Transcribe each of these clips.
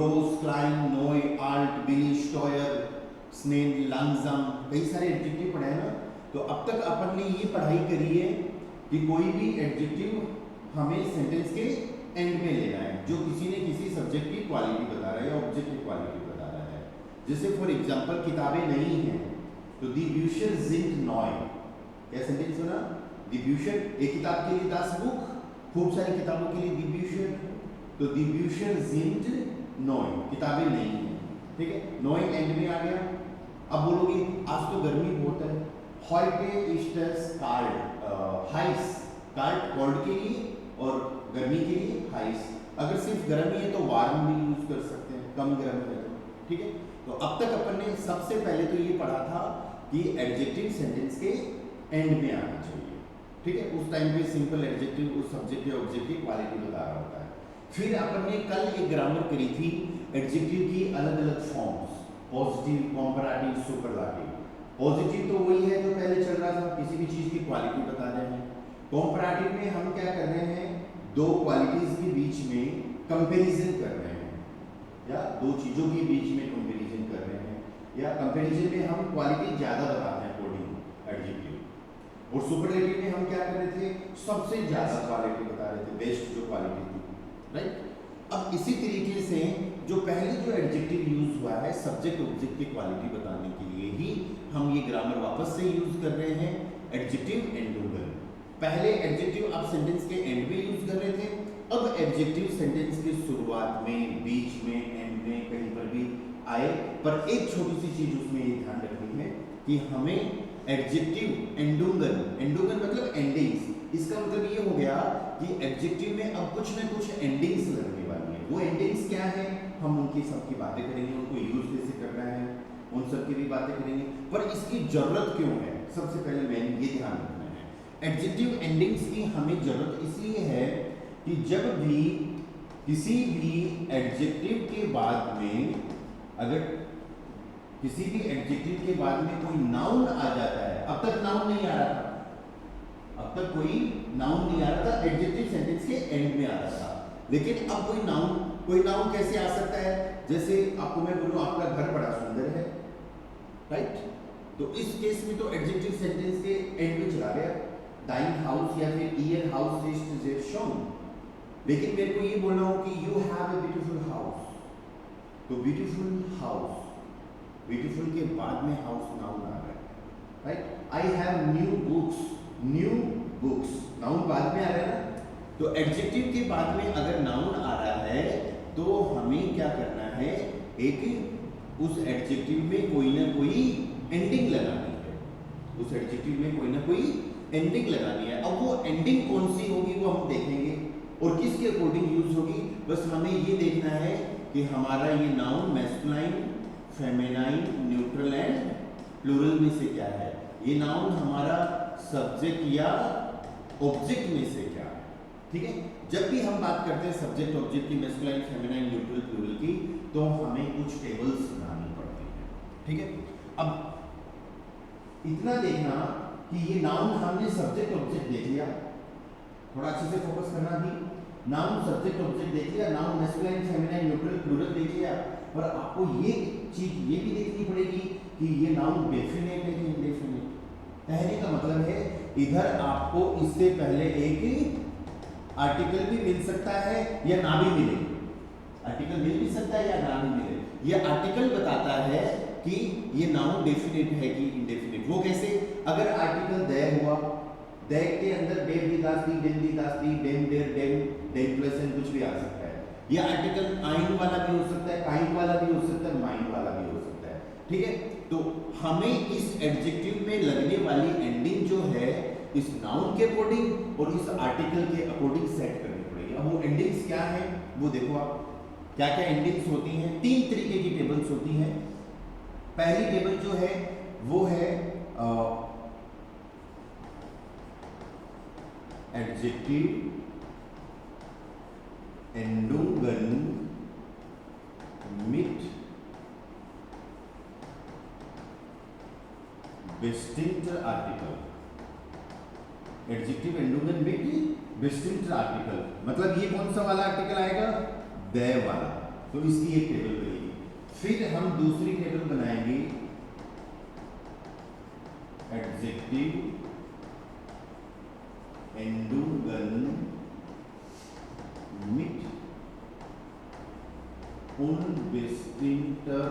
Gross, Kline, नोय, alt, बिली, स्टोयर, snail, लांगजाम, कई सारे adjective पढ़े हैं ना। तो अब तक अपन ने ये पढ़ाई करी है कि कोई भी एडजेक्टिव हमें सेंटेंस के एंड में लेना है जो किसी ने किसी सब्जेक्ट की क्वालिटी बता रहा है या ऑब्जेक्ट की क्वालिटी बता रहा है। जैसे फॉर एग्जांपल किताबें नहीं हैं तो दी ब्यूशर जिंट नॉय, क्या सेंटेंस बना? दी ब्यूशर, एक किताब के लिए दास बुक, खूब सारी किताबों के लिए दी ब्यूशर, तो दी ब्यूशर जिंट नॉय, किताबें नहीं हैं, ठीक है, नॉय एंड में आ गया। अब बोलोगे आज तो गर्मी बहुत है, हॉइटे इस्टस कार्ड, हाइस, कार्ड कोल्ड के लिए और गर्मी के लिए हाइस। अगर सिर्फ गर्मी है तो वार्म भी यूज कर सकते हैं, कम गर्म है तो, ठीक है। तो अब तक अपन ने सबसे पहले तो ये पढ़ा था कि एडजेक्टिव सेंटेंस के एंड में आना चाहिए, ठीक है। उस टाइम पे सिंपल एडजेक्टिव उस सब्जेक्ट या ऑब्जेक्ट की क्वालिटी बता रहा होता है। फिर अपन ने कल एक ग्रामर करी थी एडजेक्टिव की अलग अलग फॉर्म्स, पॉजिटिव, कंपैरेटिव, सुपरलाटिव। पॉजिटिव तो वही है जो पहले चल रहा था, किसी भी चीज की क्वालिटी बता रहे हैं। कंपैरेटिव में हम क्या कर रहे हैं, दो क्वालिटीज के बीच में कंपैरिजन कर रहे हैं या दो चीजों के बीच में कंपैरिजन कर रहे हैं, या कंपैरिजन में हम क्वालिटी ज्यादा बताते हैं अकॉर्डिंग एडजेक्टिव। और सुपरलेटिव में हम क्या कर रहे थे, सबसे ज्यादा क्वालिटी बता रहे थे, बेस्ट जो क्वालिटी थी, राइट। अब इसी तरीके से जो पहले जो एडजेक्टिव यूज हुआ है सब्जेक्ट ऑब्जेक्ट की क्वालिटी बताने के लिए ही हम ये ग्रामर वापस से यूज कर रहे हैं, एडजेक्टिव एंडूंगल। पहले एडजेक्टिव आप सेंटेंस के एंड में यूज कर रहे थे, अब एडजेक्टिव सेंटेंस की शुरुआत में, बीच में, एंड में, कहीं पर भी आए। पर एक छोटी सी चीज उसमें ये ध्यान रखनी है कि हमें एडजेक्टिव एंडूंगल, एंडूंगल मतलब एंडिंग्स, इसका मतलब ये हो गया कि एडजेक्टिव में अब कुछ ना कुछ एंडिंग्स लगने वाली है। वो एंडिंग्स क्या है, हम उनकी सबकी बातें करेंगे, उनको यूज कैसे करना है उन सब की भी बातें करेंगे। पर इसकी जरूरत क्यों है, सबसे पहले मैंने ये ध्यान रखना है। एडजेक्टिव एंडिंग्स की हमें जरूरत इसलिए है कि जब भी किसी भी एडजेक्टिव के बाद में, अगर किसी भी एडजेक्टिव के बाद में कोई नाउन आ जाता है, अब तक नाउन नहीं आ रहा था, अब तक कोई नाउन नहीं आ रहा था, एडजेक्टिव सेंटेंस के एंड में आ रहा था, लेकिन अब कोई नाउन कैसे आ सकता है? जैसे आपको मैं बोलूं आपका घर बड़ा सुंदर है, राइट, तो इस केस में तो एडजेक्टिव सेंटेंस के एंड में चला गया, दाइन हाउस या फिर ईयर हाउस इज देयर शोन। लेकिन मेरे को ये बोलना हो कि you have a beautiful house, तो ब्यूटीफुल हाउस, ब्यूटीफुल के बाद में हाउस नाउन आ रहा है, right. I have new books, new books noun बाद में आ रहा है ना। तो एडजेक्टिव के बाद में अगर नाउन आ रहा है तो हमें क्या करना है, एक उस एडजेक्टिव में कोई ना कोई एंडिंग लगानी है, उस एडजेक्टिव में कोई ना कोई एंडिंग लगानी है। अब वो एंडिंग कौन सी होगी वो हम देखेंगे और किसके अकॉर्डिंग यूज होगी, बस हमें ये देखना है कि हमारा ये noun masculine, feminine, neutral and plural में से क्या है, ये नाउन हमारा सब्जेक्ट या ऑब्जेक्ट में से क्या है, ठीक है। जब भी हम बात करते हैं सब्जेक्ट ऑब्जेक्ट की, मैस्कुलाइन, फेमिनाइन, न्यूट्रल, प्लूरल की, तो हमें कुछ टेबल्स बनानी पड़ती है, ठीक है। अब इतना देखना कि ये नाउन हमने सब्जेक्ट ऑब्जेक्ट देख लिया, थोड़ा अच्छे से फोकस करना भी, नाउन सब्जेक्ट ऑब्जेक्ट देख लिया, noun masculine, feminine, neutral, plural देख लिया, पर आपको ये चीज ये भी देखनी पड़ेगी कि ये नाउन डेफिनेट है कि इंडेफिनेट। कहने का मतलब है इधर आपको इससे पहले एक आर्टिकल भी मिल सकता है या ना भी मिले, आर्टिकल मिल भी सकता है या ना भी मिले। ये आर्टिकल बताता है कि ये नाउन डेफिनेट है कि इंडेफिनेट। वो कैसे, अगर आर्टिकल दे हुआ, दे के अंदर डेम दी दास दी, डेम दी दास दी, डेम देर, डेम प्लस एन कुछ भी आ सकता है। ये आर्टिकल आइन वाला भी हो सकता है, काइंड वाला भी हो सकता है, माइंड वाला भी हो सकता है, ठीक है। तो हमें इस एडजेक्टिव में लगने वाली एंडिंग जो है इस नाउन के अकॉर्डिंग और इस आर्टिकल के अकॉर्डिंग सेट करनी पड़ेगी। अब वो एंडिंग्स क्या है वो देखो आप, क्या क्या एंडिंग्स होती हैं। 3 तरीके की टेबल्स होती हैं। पहली टेबल जो है वो है एडजेक्टिव एंडूंगन मिट बेस्टिंग आर्टिकल। एडजेक्टिव एंडूंगन मिट बेस्टिंग आर्टिकल मतलब ये कौन सा वाला आर्टिकल आएगा, दे वाला, तो इसकी एक टेबल बनेगी। फिर हम दूसरी टेबल बनाएंगे adjective एंडुगन mit unbestimmter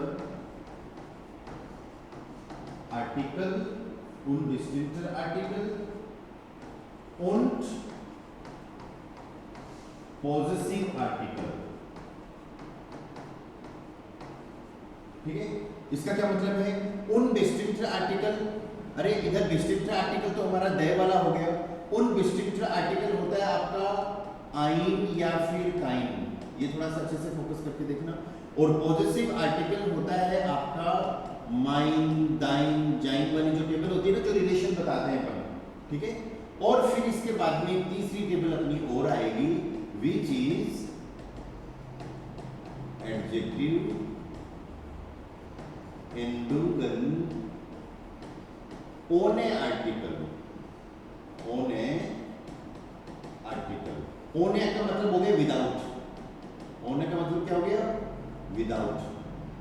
Artikel und possessive Artikel। ठीक है, इसका क्या मतलब है? unbestimmter Article, अरे इधर bestimmter Article तो हमारा दे वाला हो गया। unbestimmter Article होता है आपका आइन या फिर काइन, ये थोड़ा सा अच्छे से फोकस करके देखना। और पॉजेसिव आर्टिकल होता है आपका माइन, दाइन, जाइन वाली जो टेबल होती है ना, जो रिलेशन बताते हैं अपन, ठीक है। और फिर इसके बाद में तीसरी टेबल अपनी और आएगी, विच इज एडजेक्टिव एंडुगन ओने आर्टिकल। ओने आर्टिकल, ओने का मतलब हो गया विदाउट। ओने का मतलब क्या हो गया? विदाउट।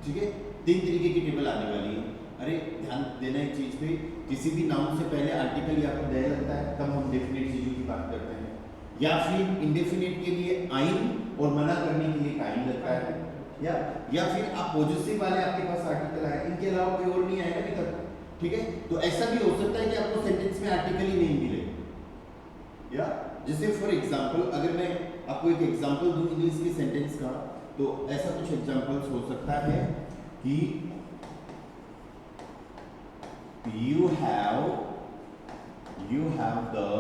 ठीक है, तीन तरीके की टेबल आने वाली है। अरे ध्यान देना एक चीज पे, किसी भी नाउन से पहले आर्टिकल या फिर दे लगता है तब हम डेफिनेट चीजों की बात करते हैं, या फिर इंडेफिनिट के लिए आइन और मना करने के लिए काइन लगता है, या फिर आप पॉजिटिव वाले आपके पास आर्टिकल आए, इनके अलावा कोई और नहीं आएगा अभी तक। ठीक है, तो ऐसा भी हो सकता है कि आपको सेंटेंस में आर्टिकल ही नहीं मिले। या जैसे फॉर एग्जांपल, अगर मैं आपको एक एग्जांपल दूं इंग्लिश के सेंटेंस का, तो ऐसा कुछ एग्जांपल्स हो सकता है कि you have the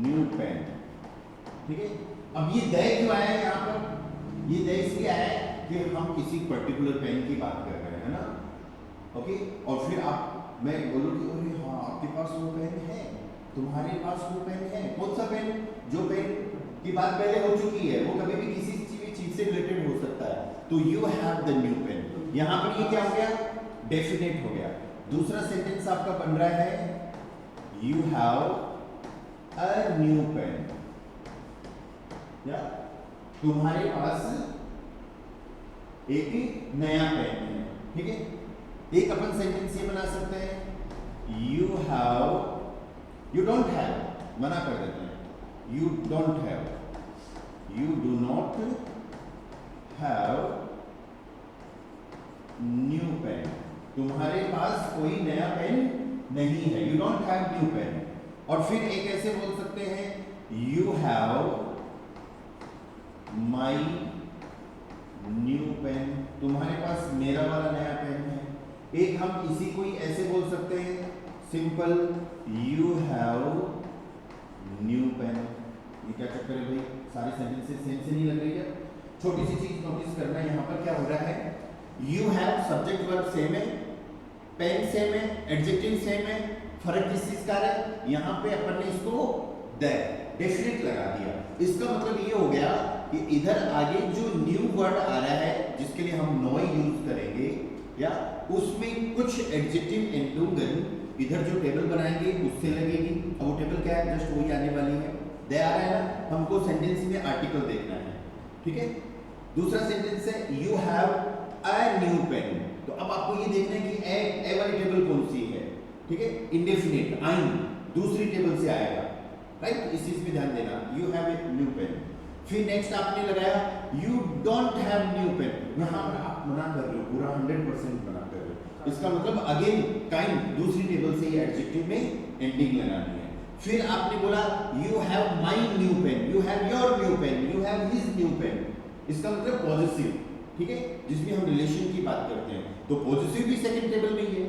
new pen। ठीक है, अब ये दे क्यों आया है यहाँ पर? ये दे इसलिए आया है कि हम किसी पर्टिकुलर पेन की बात कर रहे हैं ना, ओके। और फिर मैं बोलूँ कि अरे हाँ आपके पास वो पेन है, तुम्हारे पास वो पेन है। कौन सा पेन? जो पेन की बात पहले हो चुकी है, वो कभी भी किसी चीज से रिलेटेड हो सकता है। तो you have the new pen, यहाँ पर ये क्या हो गया? डेफिनेट हो गया। दूसरा सेंटेंस आपका बन रहा है you have a new pen, या तुम्हारे पास एक नया पेन है। ठीक है, एक अपन सेंटेंस ये बना सकते हैं, यू डोंट हैव, मना कर देते हैं, you don't have, you do not have new pen, तुम्हारे पास कोई नया पेन नहीं है, you don't have new pen. और फिर एक ऐसे बोल सकते हैं, you have my new pen, तुम्हारे पास मेरा वाला नया पेन है। एक हम इसी को ही ऐसे बोल सकते हैं, simple, you have new pen. ये क्या चक्कर है भाई, सारे सेंटेंसेस सेम से नहीं लग रही है? छोटी सी चीज नोटिस करना, यहाँ पर क्या हो रहा है, you have subject verb same है, पेन सेम है, एडजेक्टिव सेम है, फर्क किस चीज का है? यहाँ पे अपन ने इसको डेफिनेट लगा दिया। इसका मतलब ये हो गया कि इधर आगे जो न्यू वर्ड आ रहा है जिसके लिए हम नॉय यूज करेंगे, या उसमें कुछ एडजेक्टिव एंडुगन इधर जो टेबल बनाएंगे उससे लगेगी। अब वो टेबल क्या है? जस्ट वही आने वाली है, दे आ रहा है ना, हमको सेंटेंस में आर्टिकल देखना है। ठीक है, दूसरा सेंटेंस है you have a new pen, तो अब आपको ये देखना है कि ए वाली टेबल कौन सी है। ठीक है, इंडेफिनिट आइन दूसरी टेबल से आएगा, राइट, इस चीज पे ध्यान देना, you have a new pen. फिर नेक्स्ट आपने लगाया you don't have new pen, यहाँ पर आप मना कर रहे हो, पूरा 100% मना कर रहे हो। इसका मतलब अगेन काइंड दूसरी टेबल से ये एडजेक्टिव में एंडिंग लगानी है। फिर आपने बोला you have my new pen, you have your new pen, you have his new pen, इसका मतलब पॉजिटिव। ठीक है, जिसमें हम रिलेशन की बात करते हैं, तो पॉजिटिव भी सेकंड टेबल में ही है,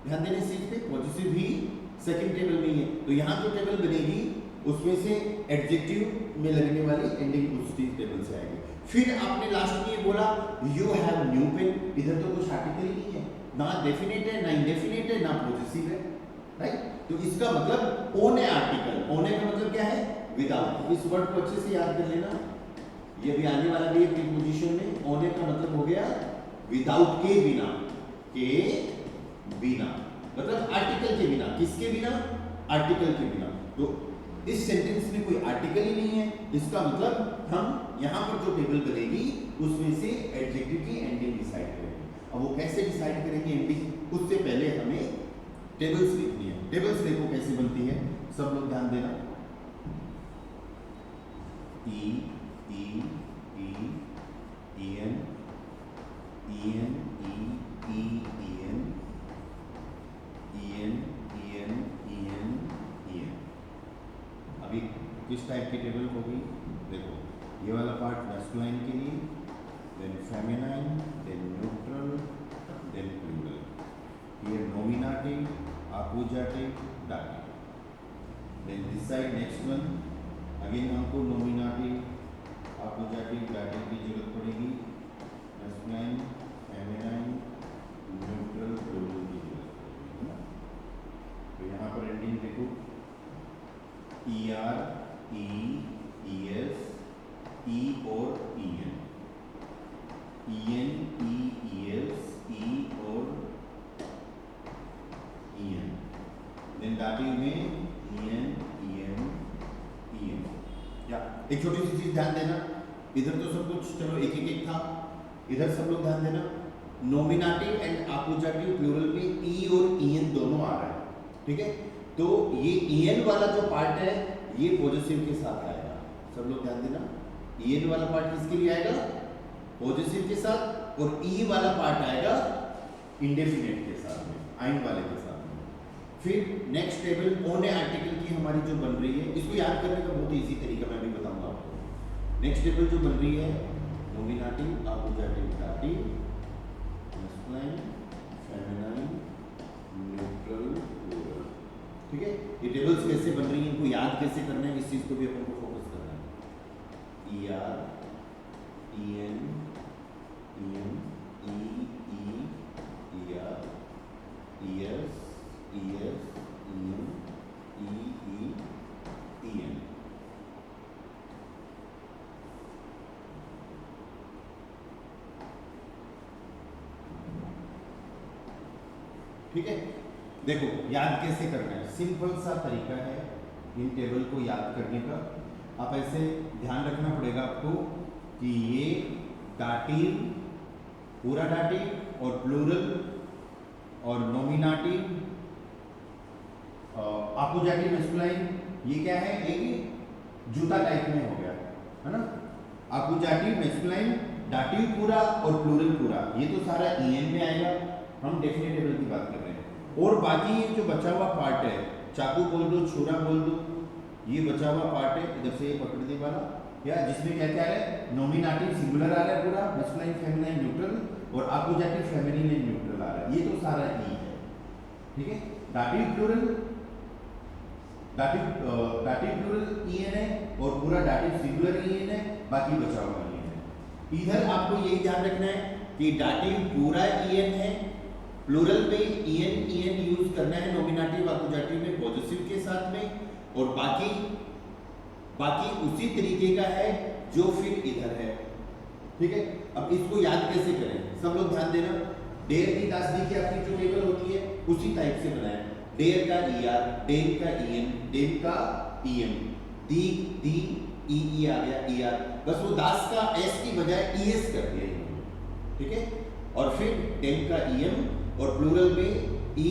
ध्यान देने इस चीज पे, पॉजिटिव भी सेकंड टेबल में ही है। तो यहाँ जो टेबल बनेगी उसमें से एडजेक्टिव में लगने वाली एंडिंग उसी टेबल से आएगी। फिर आपने लास्ट में ये बोला यू हैव न्यू पेन, इधर तो कुछ आर्टिकल ही नहीं है, ना डेफिनेट है, ना इंडेफिनेट है, ना पॉजिटिव है, राइट। तो इसका मतलब ओन है आर्टिकल, ओने का मतलब क्या है? विदाउट। इस वर्ड को अच्छे से याद कर लेना, ये भी आने वाला भी है प्रीपोजिशन में। ओने का मतलब हो गया विदाउट, के बिना, के बिना मतलब आर्टिकल के बिना, किसके बिना? आर्टिकल के बिना। तो इस सेंटेंस में कोई आर्टिकल ही नहीं है, इसका मतलब हम यहाँ पर जो टेबल बनेगी उसमें से एडजेक्टिव की एंडिंग डिसाइड करेंगे। अब वो कैसे डिसाइड करेंगे एंडिंग, उससे पहले हमें टेबल्स लिखनी है। टेबल्स देखो कैसे बनती है, सब लोग ध्यान देना। ई ई ई ई एन ई एन ई ई ई N E N E N E N E एन। अभी किस टाइप की टेबल होगी, देखो ये वाला पार्ट मैस्कुलाइन के लिए, then feminine, then neutral, then plural, here nominative, accusative, dative. Then this side next one, again हमको nominative, accusative, dative की जरूरत पड़ेगी, masculine, feminine, neutral, plural की जरूरत पड़ेगी। तो यहाँ पर ending देखो, er, e, es, e और en, es, e और en, then dative में en, या एक छोटी सी चीज ध्यान देना, इधर तो सब कुछ चलो एक एक था, इधर सब लोग ध्यान देना, नॉमिनेटिव एंड अक्यूजेटिव प्लूरल में ई और en दोनों आ रहा है, ठीक है। तो ये en वाला जो पार्ट है ये पॉजिटिव के साथ आएगा, सब लोग ध्यान देना, en वाला पार्ट किसके लिए आएगा, पॉजिटिव के साथ, और ई वाला पार्ट आएगा इंडेफिनिट के साथ में, आइन वाले के साथ। फिर नेक्स्ट टेबल ओने आर्टिकल की हमारी जो बन रही है, इसको याद करने का बहुत इजी तरीका मैं भी बताऊंगा आपको। नेक्स्ट टेबल जो बन रही है, nominative, accusative, dative, masculine, feminine, neutral, plural, ठीक है। ये टेबल्स कैसे बन रही हैं, इनको याद कैसे करना है, इस चीज को भी अपन को फोकस करना है। E R, E N, E N, E R, E S, ES, EN, EE, EN। ठीक है, देखो याद कैसे करना है, सिंपल सा तरीका है इन टेबल को याद करने का। आप ऐसे ध्यान रखना पड़ेगा आपको कि ये दाटिव, पूरा दाटिव और प्लूरल और नॉमिनेटिव, अक्यूजेटिव, मैस्कुलाइन, ये क्या है, एक जूता टाइप में हो गया है ना। अक्यूजेटिव, मैस्कुलाइन, दाटिव पूरा और प्लूरल पूरा, ये तो सारा en में आएगा, हम डेफिनेट टेबल की बात कर रहे हैं। और बाकी ये जो बचा हुआ पार्ट है, चाकू बोल दो, छुरा बोल दो, ये बचा हुआ पार्ट है, इधर से ये पकड़ दे वाला, या जिसमें क्या क्या है, नॉमिनेटिव सिंगुलर आ रहा है पूरा, मैस्कुलाइन, फेमिनाइन, न्यूट्रल, और अक्यूजेटिव, फेमिनिन एंड न्यूट्रल आ रहा है, ये तो सारा e है, ठीक है। दाटिव प्लूरल, दाटिव प्लूरल en है और पूरा दाटिव सिंगुलर en है, बाकी बचा हुआ en है। इधर आपको यही ध्यान रखना है कि दाटिव पूरा en है, प्लूरल में en यूज करना है, नॉमिनेटिव, अक्यूजेटिव में पॉजिटिव के साथ में, और बाकी उसी तरीके का है जो फिर इधर है, ठीक है। अब इसको याद कैसे करें, सब लोग ध्यान देना। डेर की तास्दीक की आपकी जो टेबल होती है उसी टाइप से बनाए, डेर का er, डेम का en, डेम का em, दी ई आ गया er, बस वो दास का s की बजाय es कर दिया इन्होंने, ठीक है। और फिर डेम का em और प्लूरल में ई,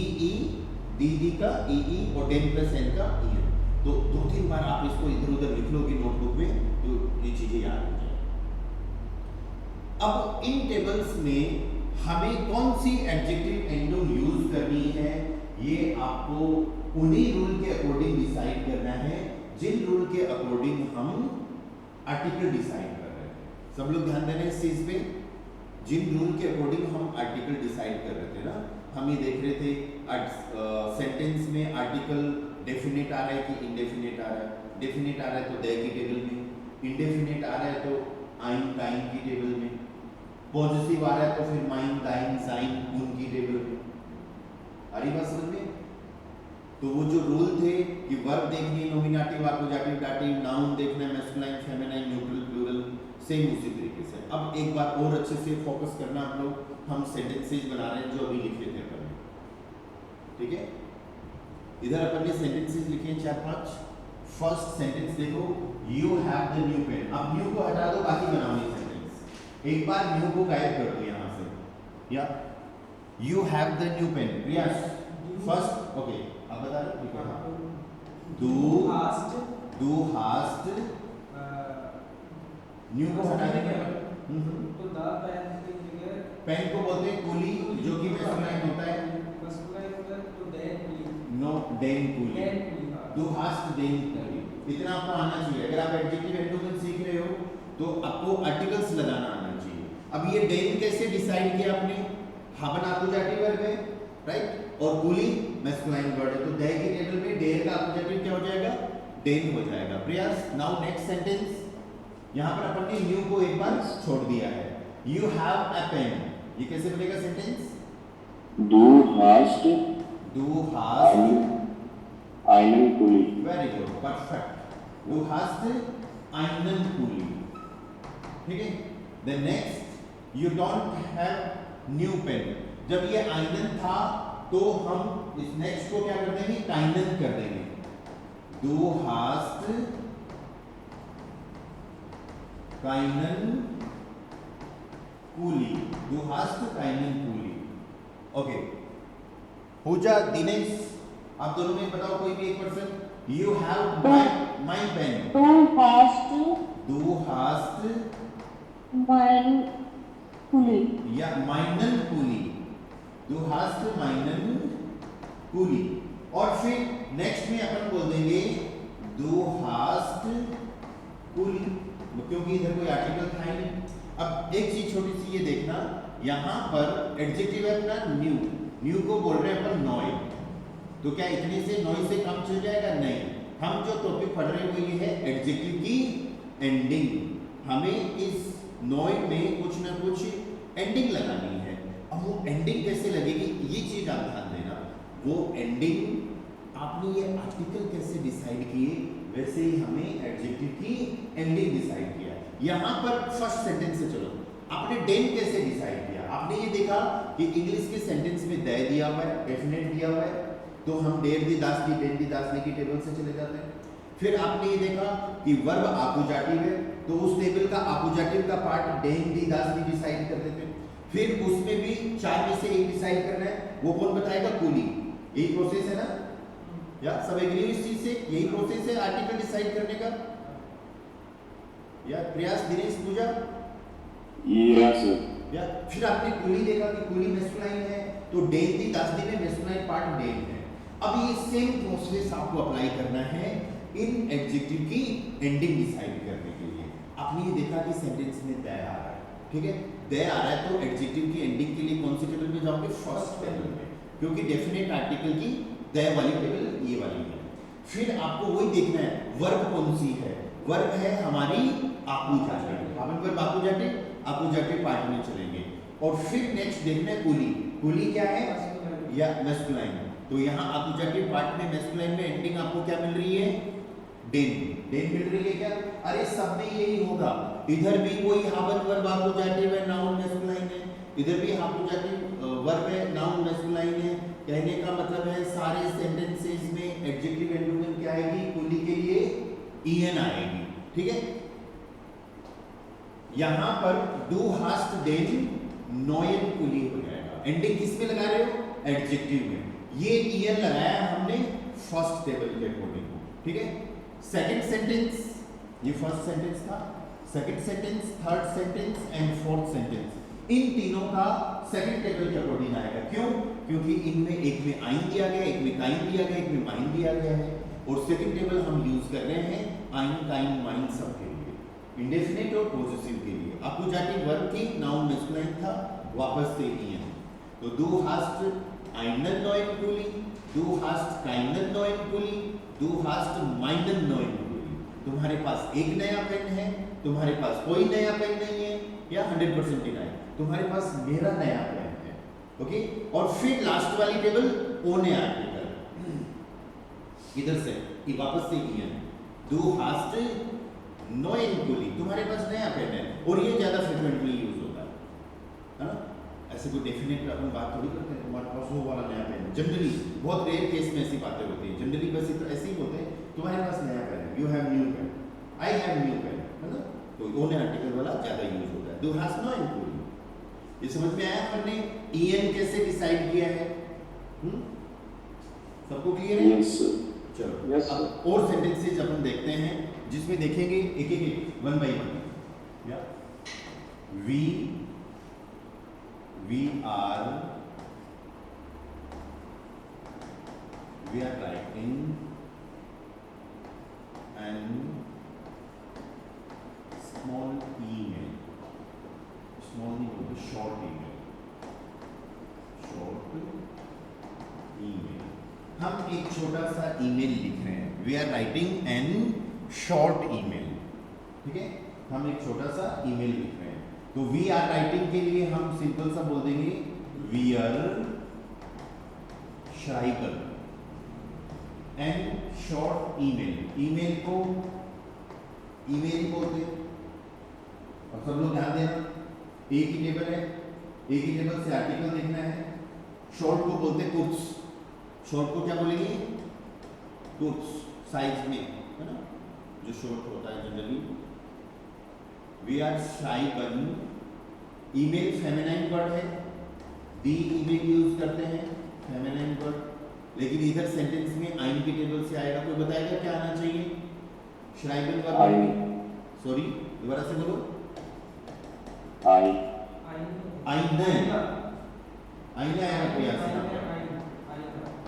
दी का ई और डेम प्लस n का en। तो 2-3 बार आप इसको इधर उधर लिख लोगे नोटबुक में, तो ये चीजें याद हो जाए। अब इन टेबल्स में हमें कौन सी एडजेक्टिव एंडोम यूज करनी है, ये आपको उन्हीं रूल के अकॉर्डिंग डिसाइड करना है जिन रूल के अकॉर्डिंग हम आर्टिकल डिसाइड कर रहे थे। सब लोग ध्यान देना इस चीज पे, जिन रूल के अकॉर्डिंग हम आर्टिकल डिसाइड कर रहे थे ना, हम ये देख रहे थे सेंटेंस में आर्टिकल डेफिनेट आ रहा है कि इनडेफिनेट आ रहा है। डेफिनेट आ रहा है तो दे की टेबल में, इनडेफिनेट आ रहा है तो आइन टाइम की टेबल में, पॉजिटिव आ रहा है तो फिर माइन, दाइन, साइन, उनकी टेबल में। आ रही बात समझ में? तो वो जो रूल थे कि वर्ब देखनी है, नॉमिनेटिव, अक्यूजेटिव, दाटिव, नाउन देखना है, masculine, feminine, neutral, plural, same उसी तरीके से। अब एक बार और अच्छे से फोकस करना आप लोग, हम सेंटेंसेस बना रहे हैं जो अभी लिखे थे अपन ने, ठीक है। इधर अपन ने सेंटेंसेस लिखे हैं 4-5, फर्स्ट सेंटेंस देखो, you have the new pen. अब न्यू को हटा दो, बाकी बनाओ ये सेंटेंस। एक बार न्यू को गायब कर दो यहाँ से। या you have the new pen. Yes first okay, अब बता रहे ठीक है। डू हास्ट न्यू को हटा देंगे तो द पेन की जगह पेन को बोलते हैं कूली, जो कि मैस्कुलाइन होता है। मस्कुलाइन होता है तो देन कूली। नो देन कूली। देन कूली। डू हास्ट देन कूली, इतना आपको आना चाहिए। अगर आप एडजेक्टिव एंटोनिम सीख रहे हो तो आपको आर्टिकल्स लगाना आना चाहिए। अब ये देन कैसे डिसाइड किया आपने? हाबन आकुजाटिव वर्ब है, राइट, और कूली मैस्कुलाइन वर्ड है, तो दे के टेबल में डेर का आकुजाटिव क्या हो जाएगा? देन हो जाएगा। प्रयास नाउ नेक्स्ट सेंटेंस। यहाँ पर अपन ने न्यू को एक बार छोड़ दिया है। यू हैव अ पेन, ये कैसे बनेगा सेंटेंस? डू हास्ट einen Pulli। Very good, perfect. डू हास्ट einen Pulli, ठीक है। Then next, you don't have new pen. जब ये einen था तो हम इस नेक्स्ट को क्या कर देंगे? keinen कर देंगे। डू हास्ट keinen Pulli, डू हास्ट keinen Pulli। Okay, Pooja, Dinesh, आप दोनों में बताओ कोई भी एक person. You have my pen. डू हास्ट mein Pulli। या meinen Pulli, डू हास्ट meinen Pulli। और फिर नेक्स्ट में अपन बोल देंगे डू हास्ट Pulli, क्योंकि इधर कोई आर्टिकल था ही नहीं। अब एक चीज छोटी सी ये देखना, यहाँ पर एडजेक्टिव है अपना न्यू, न्यू को बोल रहे हैं अपन नॉय, तो क्या इतने से नॉय से काम चल जाएगा? नहीं। हम जो टॉपिक पढ़ रहे हैं वो ये है एडजेक्टिव की एंडिंग। हमें इस नॉय में कुछ ना कुछ एंडिंग लगानी है। अब वो एंडिंग कैसे लगेगी, ये चीज आप ध्यान देना। वो एंडिंग आपने ये आर्टिकल कैसे डिसाइड किए, वैसे ही हमें एडजेक्टिव की एंडिंग डिसाइड किया। यहाँ पर फर्स्ट सेंटेंस से चलो, आपने डेन कैसे डिसाइड किया? आपने ये देखा कि इंग्लिश के सेंटेंस में दे दिया हुआ है, डेफिनेट दिया हुआ है, तो हम डेर दी दास की, डेन दी दास की टेबल से चले जाते हैं। फिर आपने ये देखा कि वर्ब आकुजाटिव है, तो उस टेबल का आकुजाटिव का पार्ट डेन दी दास की डिसाइड कर देते हैं। फिर उसमें भी चार में से एक डिसाइड करना है, वो कौन बताएगा? कूली। यही प्रोसेस है ना? या सब एग्री इस चीज से? यही प्रोसेस है आर्टिकल डिसाइड करने का। या प्रयास, दिनेश, पूजा? यस। या फिर आपने कूली देखा कि कूली मैस्कुलाइन है, तो डेन दी दासदी में मैस्कुलाइन पार्ट डेन है। अब ये सेम प्रोसेस आपको अप्लाई करना है इन एडजेक्टिव की एंडिंग डिसाइड करने के लिए। आपने ये देखा कि सेंटेंस में दे आ रहा है, ठीक है, दे आ रहा है, तो एडजेक्टिव की एंडिंग के लिए कौन सी टेबल में जाओगे? फर्स्ट टेबल में, क्योंकि डेफिनेट आर्टिकल की दे वाली टेबल ये वाली है। फिर आपको वही देखना है वर्ब कौन सी है। वर्ब है हमारी आकुजाटिव, अपन वर्ब आकुजाटिव पार्ट में चलेंगे। और फिर नेक्स्ट देखना है कूली। कूली क्या है? या मैस्कुलाइन। तो यहाँ आकुजाटिव पार्ट में मैस्कुलाइन में एंडिंग आपको क्या मिल रही है? डेन। डेन मिल रही है क्या? अरे सब में यही होगा। इधर भी कोई हावन वर्ब आकुजाटिव है, नाउन मैस्कुलाइन है, इधर भी आकुजाटिव वर्ब है, नाउन मैस्कुलाइन है। कहने का मतलब है सारे सेंटेंसेस में एडजेक्टिव एंटोनिम क्या आएगी? कूली के लिए en आएगी, ठीक है। यहां पर डू हास्ट देन नॉयन कूली हो जाएगा। एंडिंग किस में लगा रहे हो? एडजेक्टिव में। ये en लगाया हमने फर्स्ट टेबल के अकॉर्डिंग, ठीक है। सेकंड सेंटेंस, ये फर्स्ट सेंटेंस था, second sentence, third sentence and fourth sentence, इन तीनों का सेकंड टेबल के अकॉर्डिंग आएगा। क्यों? क्योंकि इनमें एक में आइन दिया गया, एक में काइन दिया गया, एक में माइन दिया गया है। और सेकंड टेबल हम यूज कर रहे हैं आइन, काइन, माइन सब के लिए, इंडेफिनिट और पॉसेसिव के लिए। आकुजाटिव वर्ब थी, नाउन मैस्कुलाइन था, वापस से en। तो डू हास्ट einen neuen Pulli, डू हास्ट keinen neuen Pulli, डू हास्ट meinen neuen Pulli। तुम्हारे पास एक नया पेन है, तुम्हारे पास कोई नया पेन नहीं है, या 100% डिनाई, तुम्हारे पास मेरा नया पेन है, ओके। और फिर लास्ट वाली टेबल ओने आर्टिकल, इधर से ये वापस से en। Do hast neuen Pulli, तुम्हारे पास नया पेन है, और ये ज्यादा फ्रिक्वेंटली यूज होता है ना। ऐसे कोई डेफिनेट अपन बात थोड़ी करते हैं तुम्हारे पास वो वाला नया पेन। जनरली बहुत रेयर केस में ऐसी बातें होती है, जनरली बस ऐसे ही होते हैं तुम्हारे पास नया पेन है। ओन आर्टिकल वाला ज़्यादा यूज होता है। डू हैज नो एन कूलिंग। ये समझ में आया हमने EN कैसे डिसाइड किया है? सबको क्लियर है? Yes, sir. चलो Yes, sir. अब और सेंटेंसेज अपन देखते हैं जिसमें देखेंगे एक एक वन बाई वन। या we are writing an small email, small नहीं बोलते, short email, हम एक छोटा सा ईमेल लिख रहे हैं। We are writing an short email, ठीक है, हम एक छोटा सा ईमेल लिख रहे हैं। तो वी आर राइटिंग के लिए हम सिंपल सा बोल देंगे वी आर श्राइबर एन शॉर्ट ईमेल। ईमेल को ईमेल ही बोलते हैं। अब सब लोग ध्यान देना, एक ही टेबल है, एक ही टेबल से आर्टिकल देखना है। शॉर्ट को बोलते हैं कुछ, शॉर्ट को क्या बोलेंगे? कुछ साइज में, है ना, जो शॉर्ट होता है जनरली। वी आर श्राइबन, ईमेल फेमिनाइन वर्ड है, दी ईमेल यूज करते हैं, फेमिनाइन वर्ड। लेकिन इधर सेंटेंस में आइन के टेबल से आएगा। कोई बताएगा क्या आना चाहिए? श्राइबन वर्ड, सॉरी दोबारा से बोलो। आइने आएगा कोई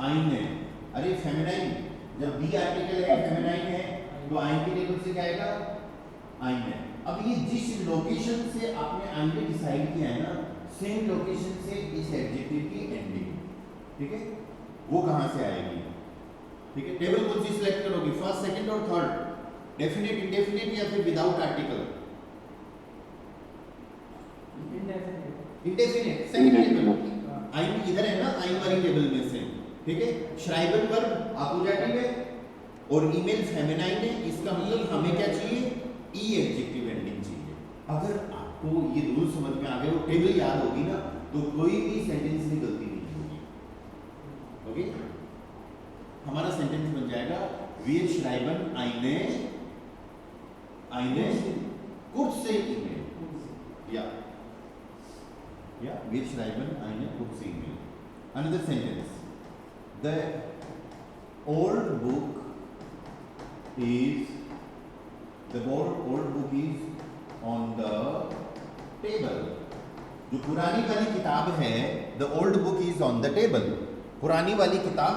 आइन है। अरे फेमिनाइन, जब बी आर्टिकल है फेमिनाइन है तो आइन के टेबल से क्या आएगा? आइन है। अब ये जिस लोकेशन से आपने आइन पे डिसाइड किया है ना, सेम लोकेशन से इस एडजेक्टिव की एंडिंग, ठीक है, वो कहां से आएगी? ठीक है, टेबल कौन सी सिलेक्ट करोगे? फर्स्ट, सेकंड और थर्ड, डेफिनेट, इंडेफिनेट या फिर without article? Indefinite, second table. आइन इधर है ना, आइन वाली टेबल में से, ठीक है। श्राइबन वर्ब अपोजिटिव है और ईमेल फेमिनाइन है। इसका मतलब हमें क्या चाहिए? ई एडजेक्टिव एंडिंग चाहिए। अगर आपको ये रूल समझ में आ गए और टेबल याद होगी ना, तो कोई भी सेंटेंस में गलती नहीं होगी। ओके, हमारा सेंटेंस बन जाएगा वी श्राइबन आइने कुर्सी ईमेल, या वी श्राइबन आइने कुर्सी email. Another sentence, the old book is on the table. जो पुरानी वाली किताब है, the old book is on the table, पुरानी वाली किताब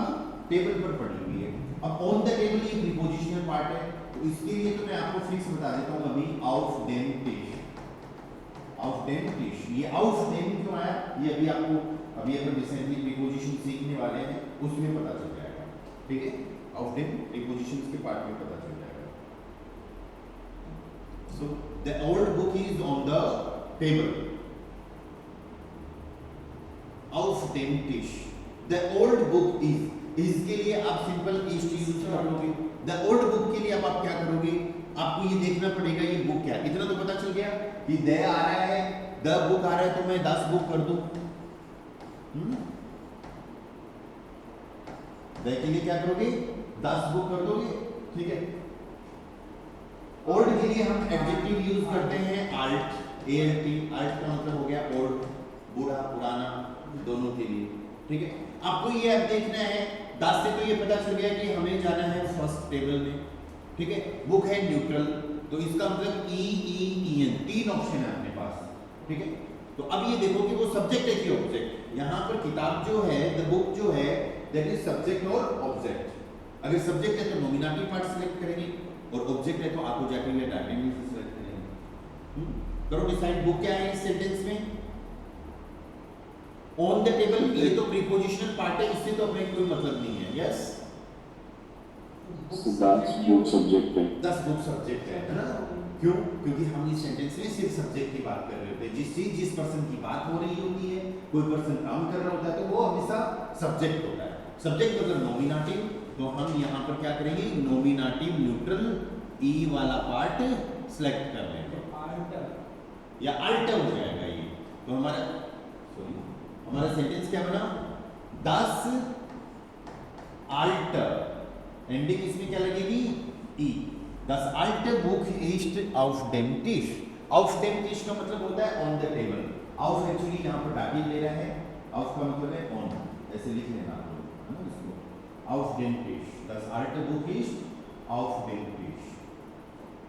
टेबल पर पड़ी हुई है। अब on the table ये प्रीपोजिशनल पार्ट है, तो इसके लिए तो मैं आपको फिक्स बता देता हूँ अभी, auf dem Tisch। ये auf dem क्यों आया, ये अभी आपको अभी अपन रिसेंटली प्रीपोजिशन सीखने वाले हैं, उसमें पता चल जाएगा, ठीक है। auf dem प्रीपोजिशंस के पार्ट में पता चल जाएगा। So the old book is on the table. Auf dem Tisch. The old book is, इसके लिए आप सिंपल is यूज कर लोगे। The old book के लिए अब आप क्या करोगे? आपको ये देखना पड़ेगा ये बुक क्या है। इतना तो पता चल गया कि the आ रहा है, the book आ रहा है, तो मैं 10 बुक कर दूं। the के लिए क्या करोगे? 10 बुक कर दोगे, ठीक है। ओल्ड के लिए हम एडजेक्टिव यूज करते हैं alt, alt का मतलब हो गया ओल्ड, बूढ़ा, पुराना, दोनों के लिए, ठीक है। आपको ये अब देखना है, 10 से तो ये पता चल गया कि हमें जाना है फर्स्ट टेबल में, ठीक है। बुक है न्यूट्रल, तो इसका मतलब EN, 3 ऑप्शन है अपने पास, ठीक है। तो अब ये देखो कि वो सब्जेक्ट है कि ऑब्जेक्ट। यहाँ पर किताब जो है, द बुक जो है, दैट इज सब्जेक्ट और ऑब्जेक्ट। अगर सब्जेक्ट है तो नॉमिनेटिव पार्ट सिलेक्ट करेंगे और ऑब्जेक्ट है तो अपोजिटिव या डायरेक्टिव से सिलेक्ट करेंगे। करो डिसाइड, बुक क्या है इस सेंटेंस में? ऑन द टेबल, ये तो प्रीपोजिशनल पार्ट है, इससे तो अपने कोई मतलब नहीं है। यस, 10 बुक सब्जेक्ट है, 10 बुक सब्जेक्ट है ना। क्यों? क्योंकि हम इस सेंटेंस में सिर्फ सब्जेक्ट की बात कर रहे होते हैं। जिस पर्सन की बात हो रही होती है, कोई पर्सन काम कर रहा होता है, तो वो हमेशा सब्जेक्ट होता है। सब्जेक्ट मतलब नॉमिनेटिव, तो हम यहाँ पर क्या करेंगे? नॉमिनेटिव न्यूट्रल ई वाला पार्ट सिलेक्ट कर लेंगे, या अल्टर हो जाएगा ये। तो हमारा सेंटेंस क्या बना? 10 अल्टर, एंडिंग इसमें क्या लगेगी? ई। Das alte Buch ist auf dem Tisch. Auf dem Tisch का मतलब होता है on the table. Auf actually यहाँ पर दाखिल ले रहा है. Auf का मतलब है on. ऐसे लिख लेना आप लोग, है ना इसको. Auf dem Tisch. Das alte Buch ist auf dem Tisch.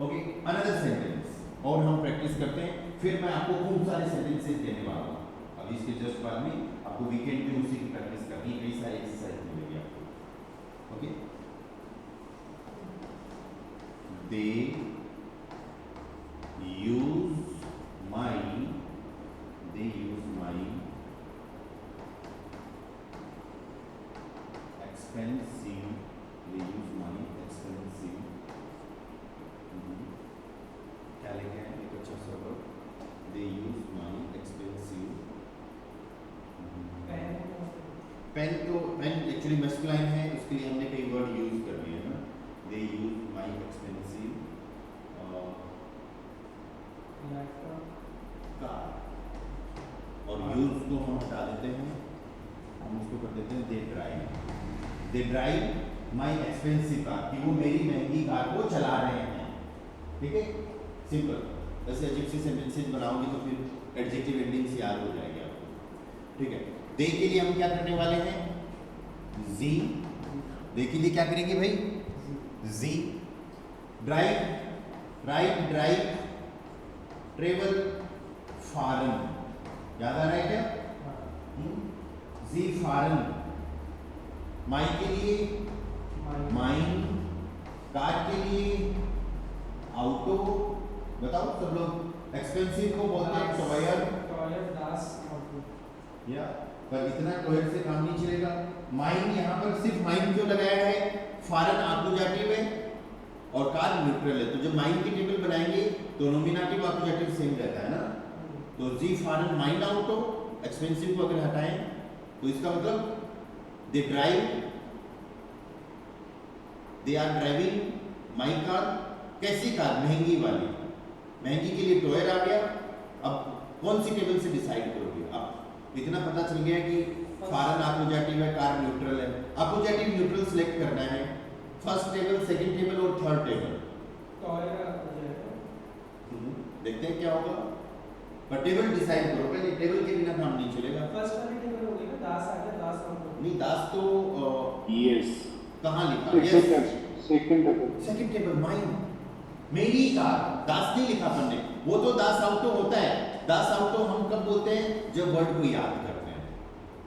Okay, another sentence. और हम प्रैक्टिस करते हैं. फिर मैं आपको खूब सारे सेंटेंसेस देने वाला हूँ. अभी इसके जस्ट बाद में आपको वीकेंड पे उसी की प्रैक्टिस करनी है. कई सारे एक्सरसाइज मिलेगी आपको. Okay. They use my expensive. क्या लिखे हैं एक अच्छा सा word. They use my expensive pen. तो पेन एक्चुअली मैस्कुलाइन है, उसके लिए हमने कई वर्ड यूज कर लिए हैं ना. They use my expensive car. और यूज को हम हटा देते हैं, हम उसको कर देते हैं they drive my expensive car, कि वो मेरी महंगी कार को चला रहे हैं. ठीक है, सिंपल. ऐसे अजीब सी सेंटेंसेस बनाओगे तो फिर एडजेक्टिव एंडिंग्स याद हो जाएगी आपको. ठीक है. दे के लिए हम क्या करने वाले हैं? जी. दे के लिए क्या करेंगे भाई? जी. ड्राइव, राइट, ड्राइव, ट्रेवल, फारन. याद आ रहा है क्या? जी फारन. माई के लिए माइन. कार के लिए ऑटो. बताओ सब लोग. एक्सपेंसिव को बोलते हैं टॉयर. या पर इतना टॉयर से काम नहीं चलेगा. माइन यहाँ पर सिर्फ माइन क्यों लगाया है? फॉरेन आक्यूजेटिव है और कार न्यूट्रल है. तो जब माइन की टेबल बनाएंगे तो नॉमिनेटिव आक्यूजेटिव सेम रहता है ना. तो जी फॉरेन माइन ऑटो. एक्सपेंसिव को अगर हटाएं तो इसका मतलब they are driving my car. कैसी कार? महंगी वाली. महंगी के लिए टॉयर आ गया. अब कौन सी टेबल से डिसाइड करोगे आप? इतना पता चल गया कि फॉरेन आक्यूजेटिव है, कार न्यूट्रल है. आक्यूजेटिव न्यूट्रल सिलेक्ट करना है. फर्स्ट टेबल, सेकंड टेबल और थर्ड टेबल. देखते हैं क्या होगा. पर टेबल डिसाइड करो पहले. टेबल के बिना काम नहीं चलेगा. फर्स्ट वाली टेबल होगी ना, दास आ गया. दास नहीं, दास तो यस. कहाँ लिखा? Second table mine. मेरी कार. दास नहीं लिखा अपन ने. वो तो दास आउटो होता है. दास आउटो हम कब बोलते हैं? जब वर्ड को याद करते हैं.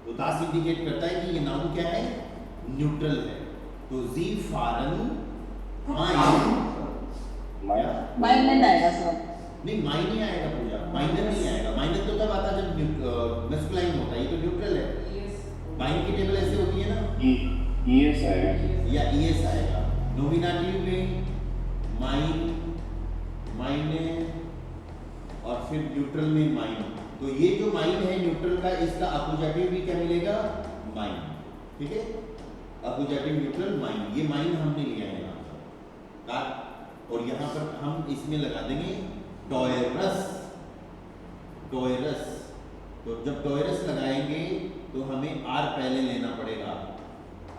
तो दास इंडिकेट करता है कि ये नाउन क्या है? न्यूट्रल है. तो जी फॉरेन माइन. माइन नहीं आएगा सर. नहीं, माइन नहीं आएगा पूजा. माइनर नहीं आएगा. माइनर तो तब आता जब मैस्कुलाइन होता है. ये तो न्यूट्रल है. माइन की टेबल ऐसे होती है ना. ईएस आएगा या ईएस आएगा. नॉमिनेटिव में माइन, माइने और फिर न्यूट्रल में माइन. तो ये जो माइन है न्यूट्रल का, इसका अपोजिटिव भी क्या मिलेगा? माइन. ठीक है, अपोजिटिव न्यूट्रल माइन. ये माइन हमने लिया है यहाँ पर. और यहाँ पर हम इसमें लगा देंगे टॉयरस. टॉयरस. तो जब टॉयरस लगाएंगे तो हमें आर पहले लेना पड़ेगा.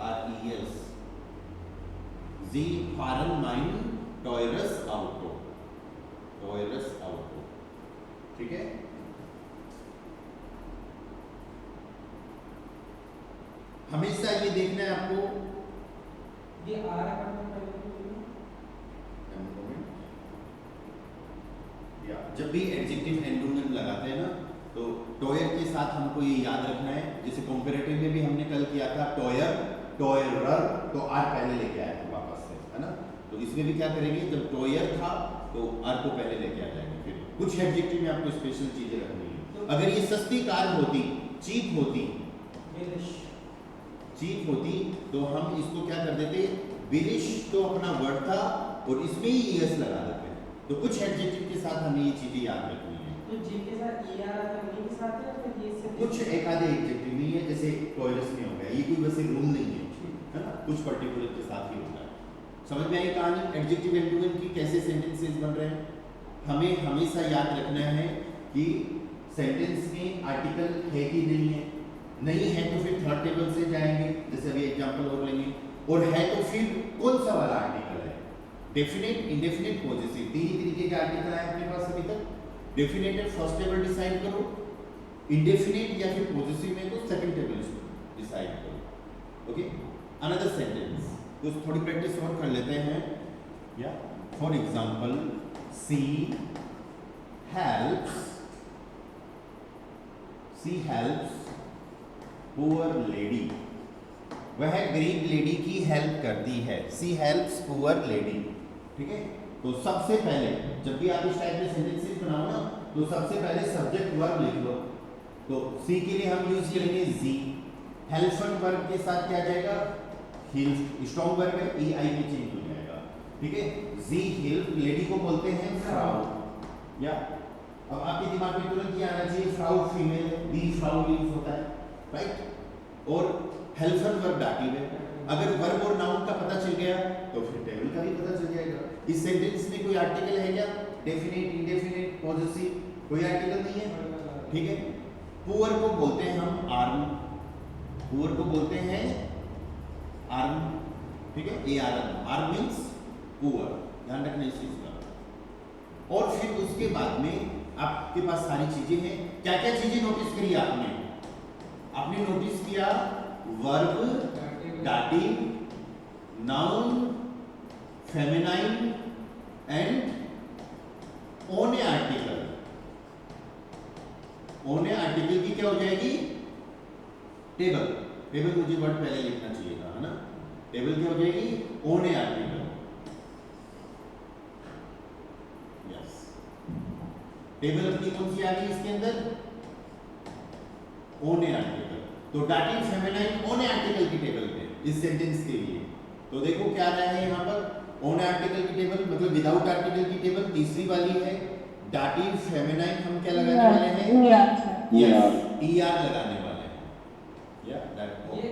RES. जी फॉरेन माइन टॉयरस ऑटो. टॉयरस ऑटो. ठीक है. हमेशा ये देखना है आपको. ये आ रहा है या जब भी एडजेक्टिव एंडोमेंट लगाते हैं ना, तो टॉयर के साथ हमको ये याद रखना है. जैसे कंपैरेटिव में भी हमने कल किया था टॉयर, टॉयरर, तो आर पहले लेके आए थे वापस से, है ना. तो इसमें भी क्या करेंगे? जब टॉयर था तो आर को पहले लेके आ जाएंगे. फिर कुछ एडजेक्टिव में आपको स्पेशल चीजें रखनी है. अगर ये सस्ती कार होती, चीप होती, तो हम इसको क्या कर देते? बिलिश तो अपना वर्ड था और इसमें ही ईएस लगा देते. तो कुछ एडजेक्टिव के साथ हमें ये चीजें याद रखनी है. तो जी के साथ ई आ रहा था, उन्हीं के साथ है या फिर ये से कुछ एक आधे एडजेक्टिव नहीं है, जैसे टॉयरस में हो गया. ये कोई वैसे रूल नहीं है, है ना. कुछ पर्टिकुलर के साथ ही होता है. समझ में आई कहानी? एडजेक्टिव एंडोमेंट की कैसे सेंटेंसेस बन रहे हैं. हमें हमेशा याद रखना है कि सेंटेंस में आर्टिकल है कि नहीं है. नहीं है तो फिर थर्ड टेबल से जाएंगे. जैसे अभी एग्जांपल और लेंगे. और है तो फिर कौन सा वाला आर्टिकल है. डेफिनेट, इंडेफिनेट, पॉजिटिव, तीन ही तरीके के आर्टिकल आए अपने पास अभी तक। डेफिनेट फर्स्ट टेबल डिसाइड करो, इंडेफिनेट या फिर पॉजिटिव में तो सेकंड टेबल डिसाइड करो। ओके, अनदर सेंटेंस, कुछ थोड़ी प्रैक्टिस और कर लेते हैं। या for example, she helps poor lady, वह गरीब लेडी की हेल्प करती है। सी हेल्प्स पुअर लेडी, ठीक है। तो सबसे पहले जब भी आप इस टाइप के सेंटेंसेस बनाओ ना, तो सबसे पहले सब्जेक्ट वर्ब लिख लो। तो सी के लिए हम यूज करेंगे जी, हेल्पफुल वर्ब के साथ क्या जाएगा, हेल्प, स्ट्रॉन्ग वर्ब है, ई आई में चेंज हो जाएगा, ठीक है। जी हेल्प लेडी को बोलते हैं फ्राउ। या अब आपके दिमाग में तुरंत ये आना चाहिए, फ्राउ फीमेल है, दी फ्राउ यूज होता है, राइट। और हेल्पफुल वर्ब डाटिव है। अगर वर्ब और नाउन का पता चल गया तो फिर टेबल का भी पता चल जाएगा। इस सेंटेंस में कोई आर्टिकल है क्या, डेफिनेट, इंडेफिनेट, पॉजिटिव, कोई आर्टिकल नहीं है, ठीक है। पुअर को बोलते हैं हम आर्म, पुअर को बोलते हैं आर्म, ठीक है, ए आर एम, आर्म मीन्स पुअर, ध्यान रखना इस चीज का। और फिर उसके बाद में आपके पास सारी चीजें हैं। क्या क्या चीजें नोटिस करी आपने? आपने नोटिस किया verb, dative, noun, feminine and one article. ओने आर्टिकल की क्या हो जाएगी, टेबल। टेबल मुझे वर्ड पहले लिखना चाहिए था, है ना। टेबल क्या हो जाएगी, ओने आर्टिकल, यस। टेबल अपनी कौन सी आ गई इसके अंदर, ओने आर्टिकल। तो डाटिव, फेमिनाइन, ओने आर्टिकल की टेबल पे इस सेंटेंस के लिए। तो देखो क्या आ रहा है यहाँ पर, ओने आर्टिकल की टेबल मतलब विदाउट आर्टिकल की टेबल। तीसरी वाली है डाटिव, फेमिनाइन, हम क्या लगाने वाले हैं, यस, ई आर लगाने वाले हैं। या ये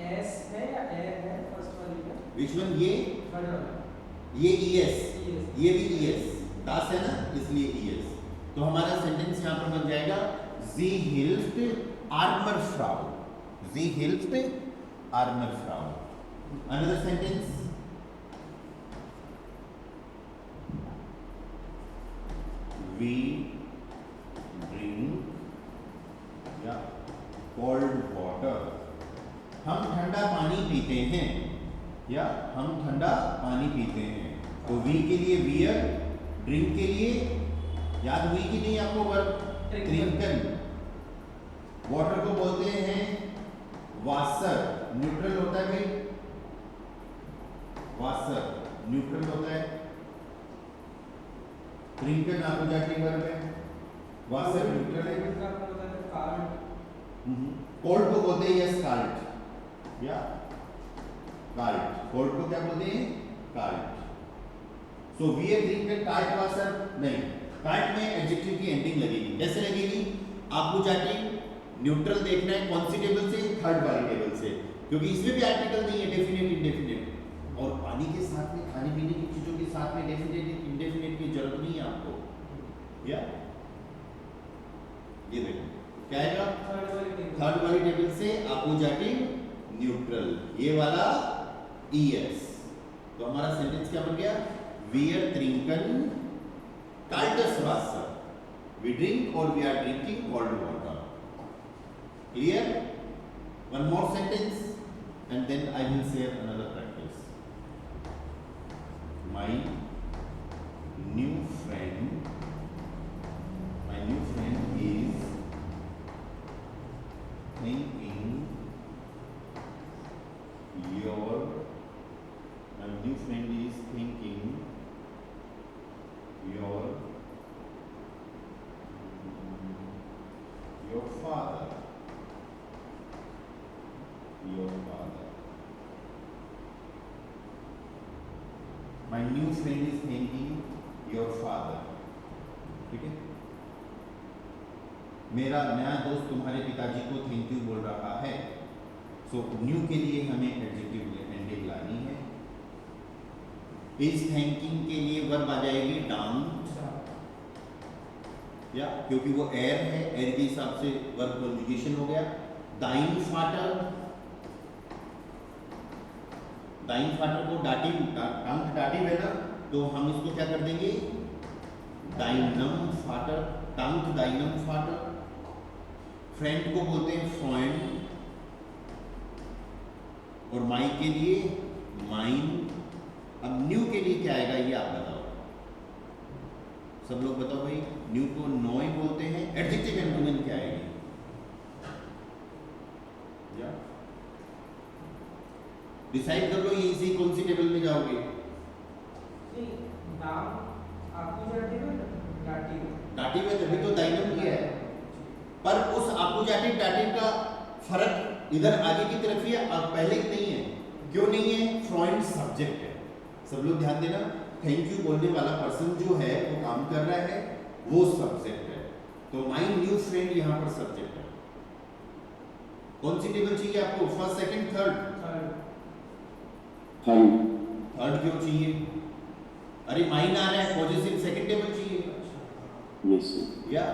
एस है या एर है फर्स्ट वाली में? विच वन, ये थर्ड वाला, ये ई एस, ये भी ई एस, दास है ना, इसलिए ई एस। तो हमारा सेंटेंस यहाँ पर बन जाएगा, जी हिल्फ्ड आर्मर फ्राउ, जी हिल्फ्ड आर्मर फ्राउ। Another sentence, we drink cold water, हम ठंडा पानी पीते हैं, या हम ठंडा पानी पीते हैं। तो वी के लिए वियर, ड्रिंक के लिए याद हुई कि नहीं आपको वर्ब, ट्रिंकन। वाटर को बोलते हैं वासर, न्यूट्रल होता है भाई, वासर न्यूट्रल होता है। ट्रिंकन आपोजिटिव वर्ब है, वासर न्यूट्रल है। कोल्ड को बोलते हैं यस कार्ड, या कार्ड, कोल्ड को क्या बोलते हैं, कार्ड। सो वी आर ड्रिंकिंग कार्ड वासर नहीं, कार्ड में एडजेक्टिव की एंडिंग लगेगी। कैसे लगेगी, आपोजिटिव, न्यूट्रल देखना है कौन सी टेबल से, थर्ड वाली टेबल से, क्योंकि इसमें भी आर्टिकल नहीं है, डेफिनेट, इंडेफिनेट। और पानी के साथ में, खाने पीने की चीजों के साथ में डेफिनेट, इंडेफिनेट की जरूरत नहीं है आपको। या ये देखो क्या आएगा, थर्ड वाली टेबल से आपोजिटिव, न्यूट्रल, ये वाला ईएस। तो हमारा सेंटेंस क्या बन गया, वी आर ड्रिंकिंग काल्टस वाटर, वी ड्रिंक और we are drinking cold water. Clear? One more sentence and then I will say another practice. My new friend is thinking your father. My new friend is thanking your father. ठीक है, मेरा नया दोस्त तुम्हारे पिताजी को thank you बोल रहा है। सो न्यू के लिए हमें एडजेक्टिव एंडिंग लानी है। इस थैंकिंग के लिए वर्ब आ जाएगी डाउन, या क्योंकि वो एयर है, एयर के हिसाब से वर्ब कंजुगेशन हो गया। दाइन फाटर, दाइन फाटर को टांग डाटिव है ना, तो हम इसको क्या कर देंगे, दाइनम फाटर, टांग दाइनम फाटर। फ्रेंड को बोलते हैं फ्रेंड, और माई के लिए माइन। अब न्यू के लिए क्या आएगा ये आप बताओ, सब लोग बताओ भाई। न्यू को नॉय बोलते हैं, एडजेक्टिव एंटोनिम क्या आएगी, या डिसाइड कर लो, ये इसी कौन सी टेबल में जाओगे। नहीं, नाम आकुजाटिव है, डाटिव है। डाटिव है तभी तो दाइनम किया है, पर उस आकुजाटिव डाटिव का फर्क इधर आगे की तरफ ही है, अब पहले की नहीं है। क्यों नहीं है, फ्रॉइड सब्जेक्ट है। सब लोग ध्यान देना, थैंक यू बोलने वाला पर्सन जो है वो काम कर रहा है, वो सब्जेक्ट है। तो माय न्यू फ्रेंड यहाँ पर सब्जेक्ट है। कौन सी टेबल चाहिए आपको, फर्स्ट सेकंड थर्ड? थर्ड क्यों चाहिए, अरे माइन आ रहा है, पॉजिटिव सेकंड टेबल चाहिए। Yes sir. या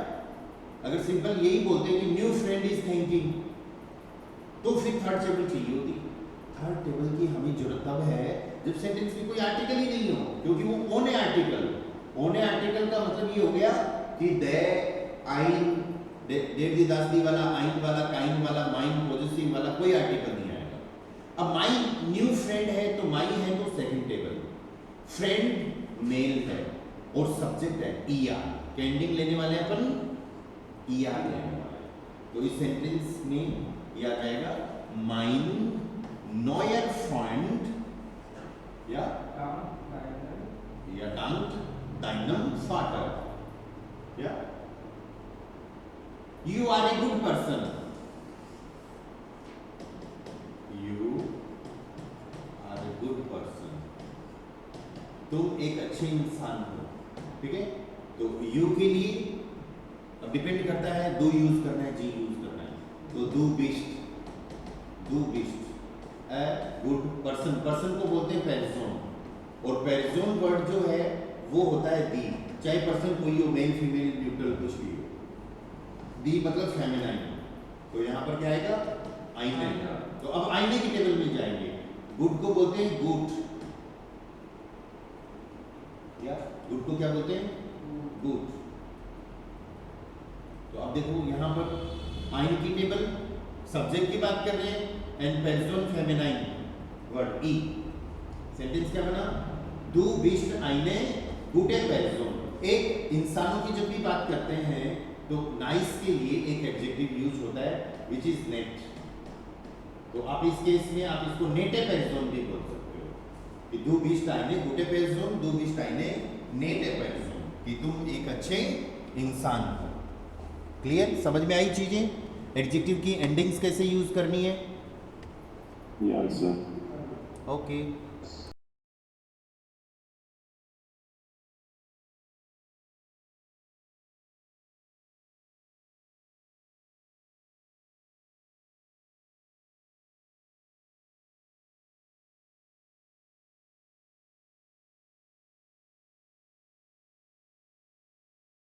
अगर सिंपल यही बोलते हैं कि न्यू फ्रेंड इज थिंकिंग, तो फिर थर्ड टेबल चाहिए होती। थर्ड टेबल की हमें जरूरत तब है जब सेंटेंस में कोई आर्टिकल ही नहीं हो, क्योंकि वो ओन है आर्टिकल। ओन है आर्टिकल का मतलब ये हो गया कि दे, आइन, देव दास दी वाला, आइन वाला, काइन वाला, माइन, पॉजिटिव वाला कोई आर्टिकल नहीं आएगा। अब माई न्यू फ्रेंड है तो माई है तो सेकंड टेबल, फ्रेंड मेल है और सब्जेक्ट है ईआर, कैंडिंग लेने वाले अपन ईआर लेने वाले। तो इस सेंटेंस में ये आ जाएगा माइन नॉयर फ्रेंड या dank deinem Vater. या you are a good person. You are a good person. तुम एक अच्छे इंसान हो, ठीक है। तो you के लिए अब डिपेंड करता है, do यूज करना है, जी यूज करना है। तो do best a good person। Person को बोलते हैं पेर्सन, और पेर्सन वर्ड जो है वो होता है दी, चाहे पर्सन कोई हो, मेल फीमेल न्यूट्रल कुछ भी हो। दी मतलब फेमिनाइन, तो यहाँ पर क्या आएगा, आईने। तो अब आईने की टेबल में जाएंगे। गुड को बोलते हैं गुड, या गुड को क्या बोलते हैं, गुड। तो अब देखो यहाँ पर आइन की टेबल, सब्जेक्ट की बात कर रहे हैं, एंड पेर्सन फेमिनाइन वर्ड ई। सेंटेंस क्या बना, दू बिस्ट आईने गुटे पेर्सन। एक इंसानों की जब भी बात करते हैं तो नाइस के लिए एक एडजेक्टिव यूज होता है विच इज नेट। तो आप इस केस में आप इसको नेटे पेर्सन भी बोल सकते हो कि दू बिस्ट आईने गुटे पेर्सन, दू बिस्ट आईने नेटे पेर्सन, कि तुम एक अच्छे इंसान हो। क्लियर, समझ में आई चीजें, एडजेक्टिव की एंडिंग्स कैसे यूज करनी है। Yes sir. ओके।